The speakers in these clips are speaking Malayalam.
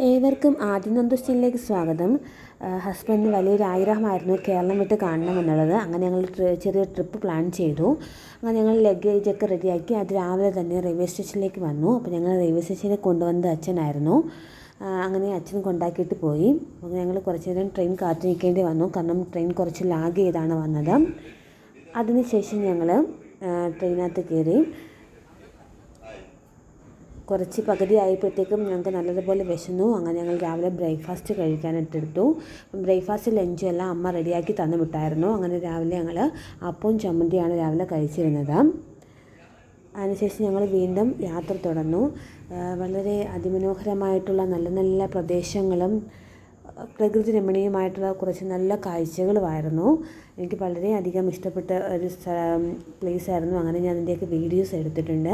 ഏവർക്കും ആദിനന്ദുശ്ചനിലേക്ക് സ്വാഗതം. ഹസ്ബൻഡിന് വലിയൊരു ആഗ്രഹമായിരുന്നു കേരളം വിട്ട് കാണണമെന്നുള്ളത്. അങ്ങനെ ഞങ്ങൾ ചെറിയ ട്രിപ്പ് പ്ലാൻ ചെയ്തു. അങ്ങനെ ഞങ്ങൾ ലഗേജൊക്കെ റെഡിയാക്കി അത് രാവിലെ തന്നെ റെയിൽവേ സ്റ്റേഷനിലേക്ക് വന്നു. അപ്പോൾ ഞങ്ങൾ റെയിൽവേ സ്റ്റേഷനിൽ കൊണ്ടുവന്നത് അച്ഛനായിരുന്നു. അങ്ങനെ അച്ഛൻ കൊണ്ടാക്കിയിട്ട് പോയി. അപ്പോൾ ഞങ്ങൾ കുറച്ച് നേരം ട്രെയിൻ കാത്തു നിൽക്കേണ്ടി വന്നു, കാരണം ട്രെയിൻ കുറച്ച് ലാഗ് ചെയ്താണ് വന്നത്. അതിനുശേഷം ഞങ്ങൾ ട്രെയിനകത്ത് കയറി. കുറച്ച് പകുതി ആയപ്പോഴത്തേക്കും ഞങ്ങൾക്ക് നല്ലതുപോലെ വിശന്നു. അങ്ങനെ ഞങ്ങൾ രാവിലെ ബ്രേക്ക്ഫാസ്റ്റ് കഴിക്കാനായിട്ടെടുത്തു. ബ്രേക്ക്ഫാസ്റ്റ് ലഞ്ചും എല്ലാം അമ്മ റെഡിയാക്കി തന്നു വിട്ടായിരുന്നു. അങ്ങനെ രാവിലെ ഞങ്ങൾ അപ്പവും ചമ്മന്തിയാണ് രാവിലെ കഴിച്ചിരുന്നത്. അതിനുശേഷം ഞങ്ങൾ വീണ്ടും യാത്ര തുടർന്നു. വളരെ അതിമനോഹരമായിട്ടുള്ള നല്ല നല്ല പ്രദേശങ്ങളും പ്രകൃതി രമണീയമായിട്ടുള്ള കുറച്ച് നല്ല കാഴ്ചകളുമായിരുന്നു. എനിക്ക് വളരെയധികം ഇഷ്ടപ്പെട്ട ഒരു പ്ലേസായിരുന്നു. അങ്ങനെ ഞാൻ അതിൻ്റെയൊക്കെ വീഡിയോസ് എടുത്തിട്ടുണ്ട്.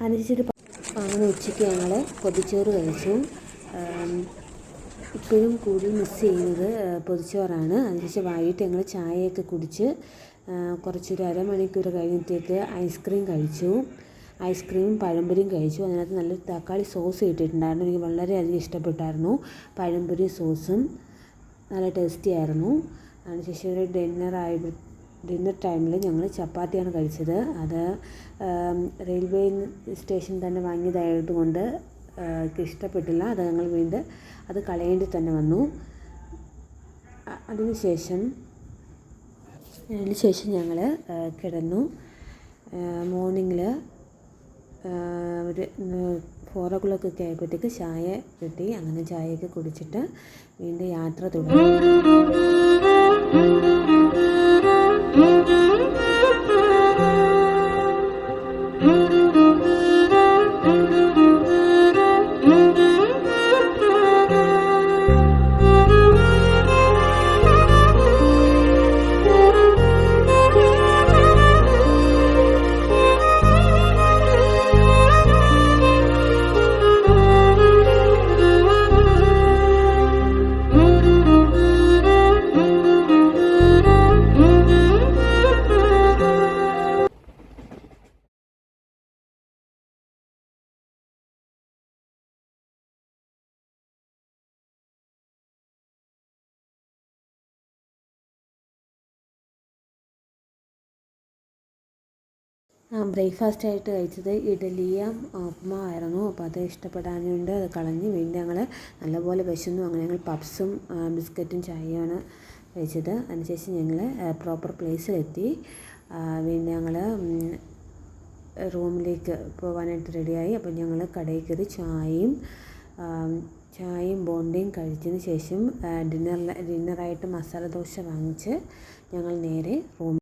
അതിനുശേഷം അങ്ങനെ ഉച്ചയ്ക്ക് ഞങ്ങൾ പൊതിച്ചോറ് കഴിച്ചു. ഇപ്പോഴും കൂടുതൽ മിസ് ചെയ്യുന്നത് പൊതിച്ചോറാണ്. അതിനുശേഷം വൈകിട്ട് ഞങ്ങൾ ചായയൊക്കെ കുടിച്ച് കുറച്ചൊരു അരമണിക്കൂർ കഴിഞ്ഞത്തേക്ക് ഐസ്ക്രീം കഴിച്ചു. ഐസ്ക്രീമും പഴംപൊരിയും കഴിച്ചു. അതിനകത്ത് നല്ലൊരു തക്കാളി സോസ് ഇട്ടിട്ടുണ്ടായിരുന്നു. എനിക്ക് വളരെയധികം ഇഷ്ടപ്പെട്ടായിരുന്നു. പഴംപൊരി സോസും നല്ല ടേസ്റ്റി ആയിരുന്നു. അതിനുശേഷം ഒരു ഡിന്നർ ടൈമിൽ ഞങ്ങൾ ചപ്പാത്തിയാണ് കഴിച്ചത്. അത് റെയിൽവേ സ്റ്റേഷൻ തന്നെ വാങ്ങിയതായതുകൊണ്ട് എനിക്ക് ഇഷ്ടപ്പെട്ടില്ല. അത് ഞങ്ങൾ വീണ്ടും അത് കളയേണ്ടി തന്നെ വന്നു. അതിനുശേഷം ഞങ്ങൾ കിടന്നു. മോർണിംഗിൽ ഒരു 4 o'clock ഒക്കെ ആയപ്പോഴത്തേക്ക് ചായ കിട്ടി. അങ്ങനെ ചായയൊക്കെ കുടിച്ചിട്ട് വീണ്ടും യാത്ര തുടങ്ങി. ബ്രേക്ക്ഫാസ്റ്റായിട്ട് കഴിച്ചത് ഇഡലിയും ഉപ്പുമാവായിരുന്നു. അപ്പോൾ അത് ഇഷ്ടപ്പെടാഞ്ഞുകൊണ്ട് അത് കളഞ്ഞ് വീണ്ടും ഞങ്ങൾ നല്ലപോലെ വിശന്നു. അങ്ങനെ ഞങ്ങൾ പപ്സും ബിസ്ക്കറ്റും ചായയാണ് കഴിച്ചത്. അതിനുശേഷം ഞങ്ങൾ പ്രോപ്പർ പ്ലേസിലെത്തി. വീണ്ടും ഞങ്ങൾ റൂമിലേക്ക് പോകാനായിട്ട് റെഡിയായി. അപ്പോൾ ഞങ്ങൾ കടയിൽ കയറി ചായയും ബോണ്ടയും കഴിച്ചതിന് ശേഷം ഡിന്നറായിട്ട് മസാല ദോശ വാങ്ങിച്ച് ഞങ്ങൾ നേരെ റൂമിൽ